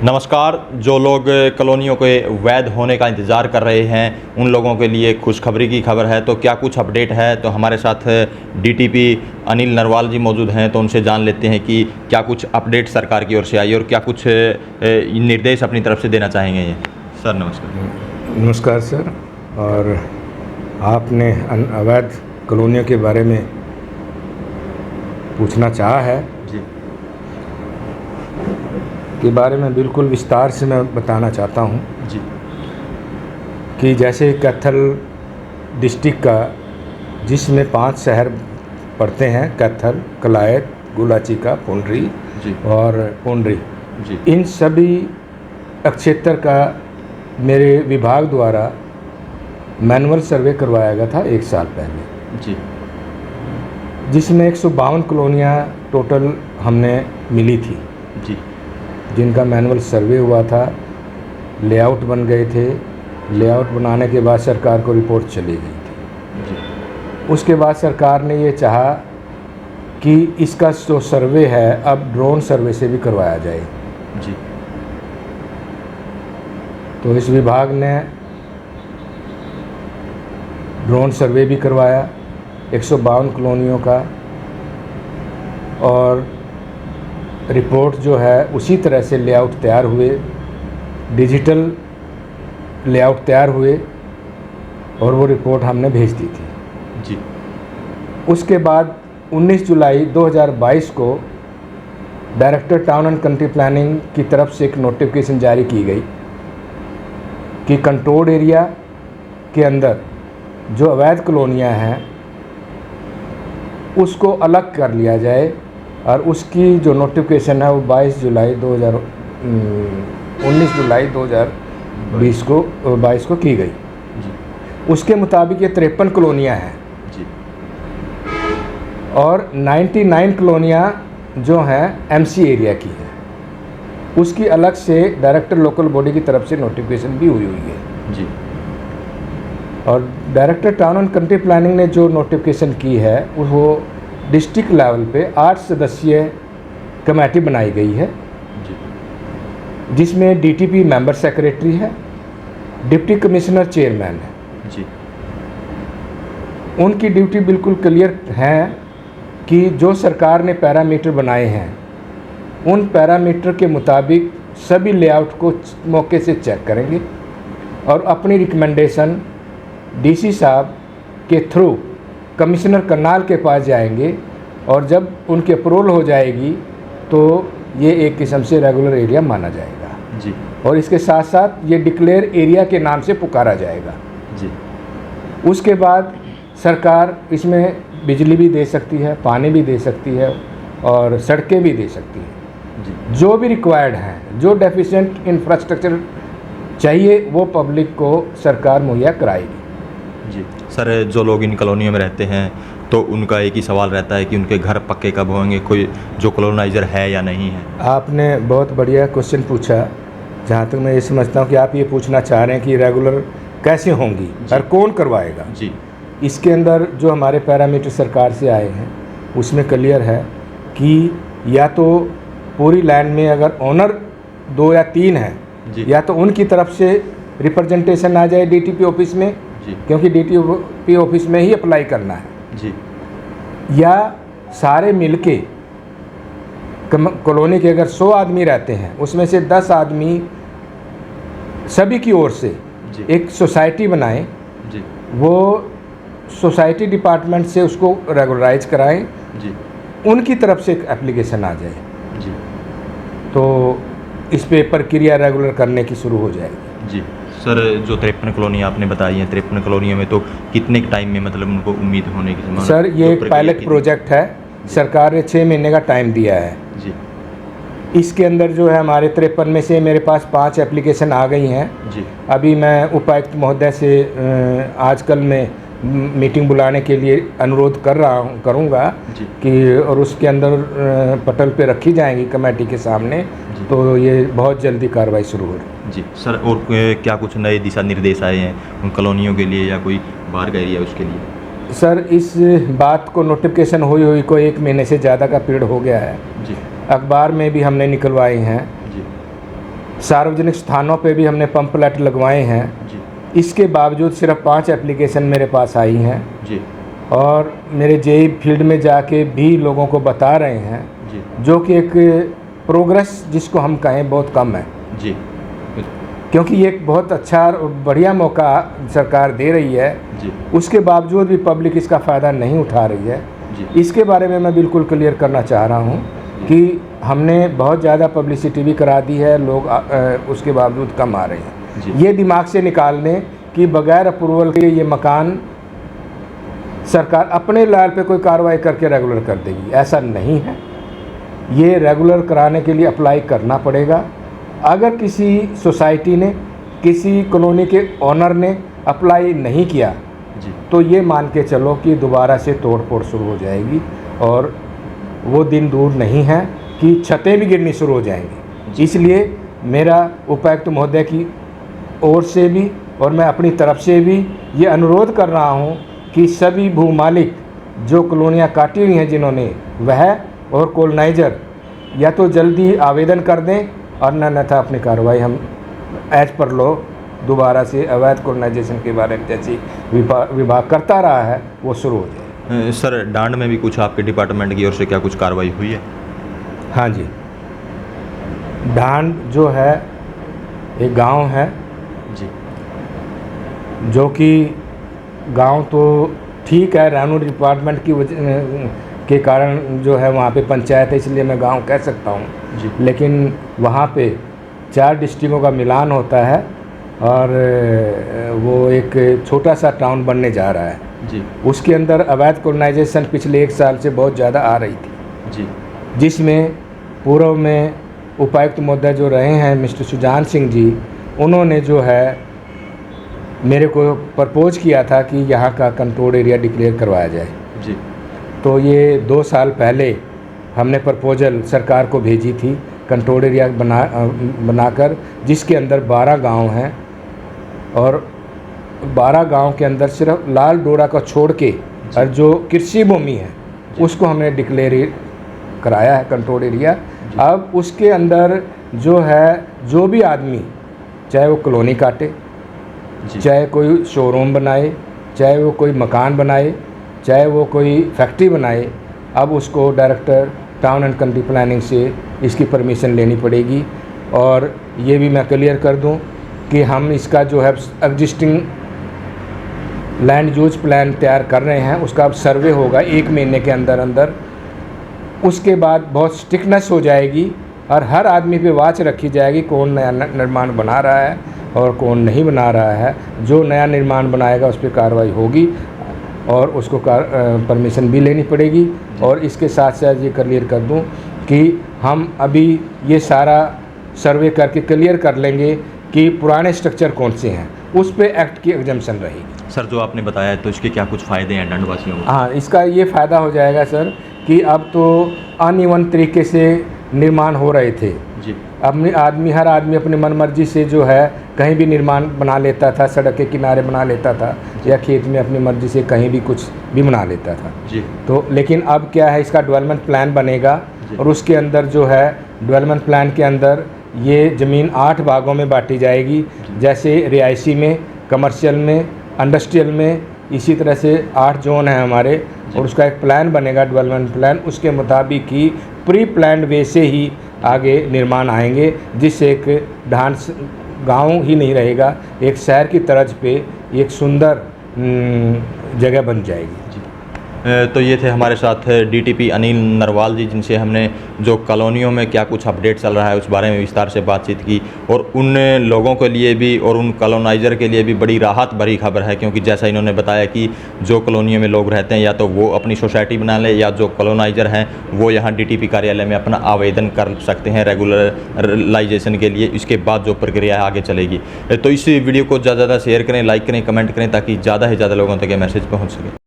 नमस्कार। जो लोग कॉलोनियों के वैध होने का इंतज़ार कर रहे हैं उन लोगों के लिए खुशखबरी की खबर है। तो क्या कुछ अपडेट है, तो हमारे साथ डीटीपी अनिल नरवाल जी मौजूद हैं, तो उनसे जान लेते हैं कि क्या कुछ अपडेट सरकार की ओर से आई और क्या कुछ निर्देश अपनी तरफ से देना चाहेंगे ये। सर नमस्कार। नमस्कार सर। और आपने अवैध कॉलोनियों के बारे में पूछना चाहा है जी के बारे में बिल्कुल विस्तार से मैं बताना चाहता हूँ जी कि जैसे कैथल डिस्ट्रिक्ट का, जिसमें 5 शहर पड़ते हैं, कैथल, कलायत, गुलाचिका, पुंडरी जी और पुंडरी, जी इन सभी क्षेत्र का मेरे विभाग द्वारा मैनुअल सर्वे करवाया गया था 1 साल पहले, जी जिसमें 152 कॉलोनियाँ टोटल हमने मिली थी, जी जिनका मैनुअल सर्वे हुआ था, लेआउट बन गए थे। लेआउट बनाने के बाद सरकार को रिपोर्ट चली गई थी। जी उसके बाद सरकार ने ये चाहा कि इसका जो सर्वे है अब ड्रोन सर्वे से भी करवाया जाए। जी तो इस विभाग ने ड्रोन सर्वे भी करवाया 152 कॉलोनियों का, और रिपोर्ट जो है उसी तरह से लेआउट तैयार हुए, डिजिटल लेआउट तैयार हुए, और वो रिपोर्ट हमने भेज दी थी। जी उसके बाद 19 जुलाई 2022 को director town and country planning की तरफ से एक नोटिफिकेशन जारी की गई कि कंट्रोल्ड एरिया के अंदर जो अवैध कॉलोनियाँ हैं उसको अलग कर लिया जाए, और उसकी जो नोटिफिकेशन है वो 19 जुलाई 2020 को की गई। जी उसके मुताबिक ये 53 कॉलोनियाँ हैं, जी और 99 कॉलोनियाँ जो हैं एमसी एरिया की हैं। उसकी अलग से डायरेक्टर लोकल बॉडी की तरफ से नोटिफिकेशन भी हुई है। जी और director town and country planning ने जो नोटिफिकेशन की है वो डिस्ट्रिक्ट लेवल पे 8 सदस्यीय कमेटी बनाई गई है, जी जिसमें डीटीपी मेंबर सेक्रेटरी है, डिप्टी कमिश्नर चेयरमैन है। जी उनकी ड्यूटी बिल्कुल क्लियर है कि जो सरकार ने पैरामीटर बनाए हैं उन पैरामीटर के मुताबिक सभी लेआउट को मौके से चेक करेंगे और अपनी रिकमेंडेशन डीसी साहब के थ्रू कमिश्नर करनाल के पास जाएंगे, और जब उनकी अप्रूवल हो जाएगी तो ये एक किस्म से रेगुलर एरिया माना जाएगा। जी और इसके साथ साथ ये डिक्लेयर एरिया के नाम से पुकारा जाएगा। जी उसके बाद सरकार इसमें बिजली भी दे सकती है, पानी भी दे सकती है, और सड़कें भी दे सकती है। जी जो भी रिक्वायर्ड हैं, जो डेफिशिएंट इंफ्रास्ट्रक्चर चाहिए वो पब्लिक को सरकार मुहैया कराएगी। जी सर, जो लोग इन कॉलोनियों में रहते हैं तो उनका एक ही सवाल रहता है कि उनके घर पक्के कब होंगे, कोई जो कॉलोनाइज़र है या नहीं है। आपने बहुत बढ़िया क्वेश्चन पूछा। जहाँ तक मैं ये समझता हूँ कि आप ये पूछना चाह रहे हैं कि रेगुलर कैसे होंगी और कौन करवाएगा। जी इसके अंदर जो हमारे पैरामीटर सरकार से आए हैं उसमें क्लियर है कि या तो पूरी लैंड में अगर ओनर 2 या 3 हैं, या तो उनकी तरफ से रिप्रेजेंटेशन आ जाए डीटीपी ऑफिस में, क्योंकि डीटीपी ऑफिस में ही अप्लाई करना है जी, या सारे मिलके कॉलोनी के अगर 100 आदमी रहते हैं उसमें से 10 आदमी सभी की ओर से एक सोसाइटी बनाएं, वो सोसाइटी डिपार्टमेंट से उसको रेगुलराइज कराएं, उनकी तरफ से एक एप्लीकेशन आ जाए जी, तो इस पे प्रक्रिया रेगुलर करने की शुरू हो जाएगी। जी सर, जो 53 कॉलोनियाँ आपने बताई हैं, 53 कॉलोनियों में तो कितने टाइम में मतलब उनको उम्मीद होने की संभावना? सर ये एक पायलट प्रोजेक्ट है, सरकार ने 6 महीने का टाइम दिया है जी। इसके अंदर जो है हमारे 53 में से मेरे पास 5 एप्लीकेशन आ गई हैं जी। अभी मैं उपायुक्त महोदय से आजकल में मीटिंग बुलाने के लिए अनुरोध करूँगा कि, और उसके अंदर पटल पे रखी जाएंगी कमेटी के सामने, तो ये बहुत जल्दी कार्रवाई शुरू हो रही है। जी सर, और क्या कुछ नए दिशा निर्देश आए हैं उन कॉलोनियों के लिए या कोई बाहर का एरिया उसके लिए? सर इस बात को नोटिफिकेशन हुई को 1 महीने से ज़्यादा का पीरियड हो गया है जी। अखबार में भी हमने निकलवाई हैं जी। सार्वजनिक स्थानों पे भी हमने पंप लाइट लगवाए हैं। जी इसके बावजूद सिर्फ 5 एप्लीकेशन मेरे पास आई हैं जी और मेरे जेई फील्ड में जाके भी लोगों को बता रहे हैं, जी जो कि एक प्रोग्रेस जिसको हम कहें बहुत कम है, जी क्योंकि ये एक बहुत अच्छा और बढ़िया मौका सरकार दे रही है, जी उसके बावजूद भी पब्लिक इसका फ़ायदा नहीं उठा रही है। जी इसके बारे में मैं बिल्कुल क्लियर करना चाह रहा हूँ कि हमने बहुत ज़्यादा पब्लिसिटी भी करा दी है, लोग उसके बावजूद कम आ रहे हैं। जी ये दिमाग से निकाल लें कि बगैर अप्रूवल के ये मकान सरकार अपने लेवल पे कोई कार्रवाई करके रेगुलर कर देगी, ऐसा नहीं है। ये रेगुलर कराने के लिए अप्लाई करना पड़ेगा। अगर किसी सोसाइटी ने, किसी कॉलोनी के ओनर ने अप्लाई नहीं किया जी तो ये मान के चलो कि दोबारा से तोड़ फोड़ शुरू हो जाएगी और वो दिन दूर नहीं है कि छतें भी गिरनी शुरू हो जाएंगी। इसलिए मेरा उपायुक्त महोदय की ओर से भी और मैं अपनी तरफ से भी ये अनुरोध कर रहा हूँ कि सभी भूमालिक जो कॉलोनियाँ काटी हुई हैं जिन्होंने, वह और कॉलोनाइजर या तो जल्दी आवेदन कर दें और अन्यथा अपनी कार्रवाई हम एज पर लो दोबारा से अवैध कॉलोनाइजेशन के बारे में जैसी विभाग करता रहा है वो शुरू हो जाए। सर, डांड में भी कुछ आपके डिपार्टमेंट की ओर से क्या कुछ कार्रवाई हुई है? हाँ जी, डांड जो है एक गांव है जी जो कि गांव तो ठीक है, रेवेन्यू डिपार्टमेंट की वजह के कारण जो है वहाँ पे पंचायत है, इसलिए मैं गांव कह सकता हूँ जी लेकिन वहाँ पे 4 डिस्ट्रिक्टों का मिलान होता है और वो एक छोटा सा टाउन बनने जा रहा है जी उसके अंदर अवैध कॉलोनाइजेशन पिछले 1 साल से बहुत ज़्यादा आ रही थी, जी जिसमें पूर्व में उपायुक्त महोदय जो रहे हैं मिस्टर सुजान सिंह जी, उन्होंने जो है मेरे को प्रपोज किया था कि यहाँ का कंट्रोल एरिया डिक्लेयर करवाया जाए। जी तो ये 2 साल पहले हमने प्रपोजल सरकार को भेजी थी कंट्रोल एरिया बनाकर, जिसके अंदर 12 गांव हैं और 12 गांव के अंदर सिर्फ लाल डोरा को छोड़ के और जो कृषि भूमि है उसको हमने डिक्लेयर कराया है कंट्रोल एरिया। अब उसके अंदर जो है, जो भी आदमी चाहे वो कॉलोनी काटे, चाहे कोई शोरूम बनाए, चाहे वो कोई मकान बनाए, चाहे वो कोई फैक्ट्री बनाए, अब उसको director town and country planning से इसकी परमिशन लेनी पड़ेगी। और ये भी मैं क्लियर कर दूं कि हम इसका जो है एग्जिस्टिंग लैंड यूज प्लान तैयार कर रहे हैं, उसका अब सर्वे होगा 1 महीने के अंदर अंदर। उसके बाद बहुत स्ट्रिक्टनेस हो जाएगी और हर आदमी पे वॉच रखी जाएगी कौन नया निर्माण बना रहा है और कौन नहीं बना रहा है। जो नया निर्माण बनाएगा उस पर कार्रवाई होगी और उसको परमिशन भी लेनी पड़ेगी। और इसके साथ साथ ये क्लियर कर दूं कि हम अभी ये सारा सर्वे करके क्लियर कर लेंगे कि पुराने स्ट्रक्चर कौन से हैं, उस पे एक्ट की एग्जम्पशन रहेगी। सर, जो आपने बताया तो इसके क्या कुछ फ़ायदे हैं डांडवासियों को? हाँ, इसका ये फ़ायदा हो जाएगा सर कि अब तो अनइवन तरीके से निर्माण हो रहे थे जी हर आदमी अपनी मनमर्जी से जो है कहीं भी निर्माण बना लेता था, सड़क के किनारे बना लेता था या खेत में अपनी मर्जी से कहीं भी कुछ भी बना लेता था जी। तो लेकिन अब क्या है, इसका डेवलपमेंट प्लान बनेगा और उसके अंदर जो है डेवलपमेंट प्लान के अंदर ये ज़मीन 8 भागों में बांटी जाएगी, जैसे रिहायशी में, कमर्शियल में, इंडस्ट्रियल में, इसी तरह से 8 जोन हैं हमारे। और उसका एक प्लान बनेगा डेवलपमेंट प्लान, उसके मुताबिक ही प्री प्लान्ड वे से ही आगे निर्माण आएंगे, जिससे एक ढांड गांव ही नहीं रहेगा, एक शहर की तर्ज पे एक सुंदर जगह बन जाएगी। तो ये थे हमारे साथ डीटीपी अनिल नरवाल जी, जिनसे हमने जो कॉलोनियों में क्या कुछ अपडेट चल रहा है उस बारे में विस्तार से बातचीत की। और उन लोगों के लिए भी और उन कॉलोनाइज़र के लिए भी बड़ी राहत भरी खबर है, क्योंकि जैसा इन्होंने बताया कि जो कॉलोनियों में लोग रहते हैं या तो वो अपनी सोसाइटी बना लें या जो कॉलोनाइज़र हैं वो यहाँ डीटीपी कार्यालय में अपना आवेदन कर सकते हैं रेगुलराइजेशन के लिए। इसके बाद जो प्रक्रिया आगे चलेगी। तो इस वीडियो को ज़्यादा से ज़्यादा शेयर करें, लाइक करें, कमेंट करें, ताकि ज़्यादा से ज़्यादा लोगों तक ये मैसेज पहुँच सके।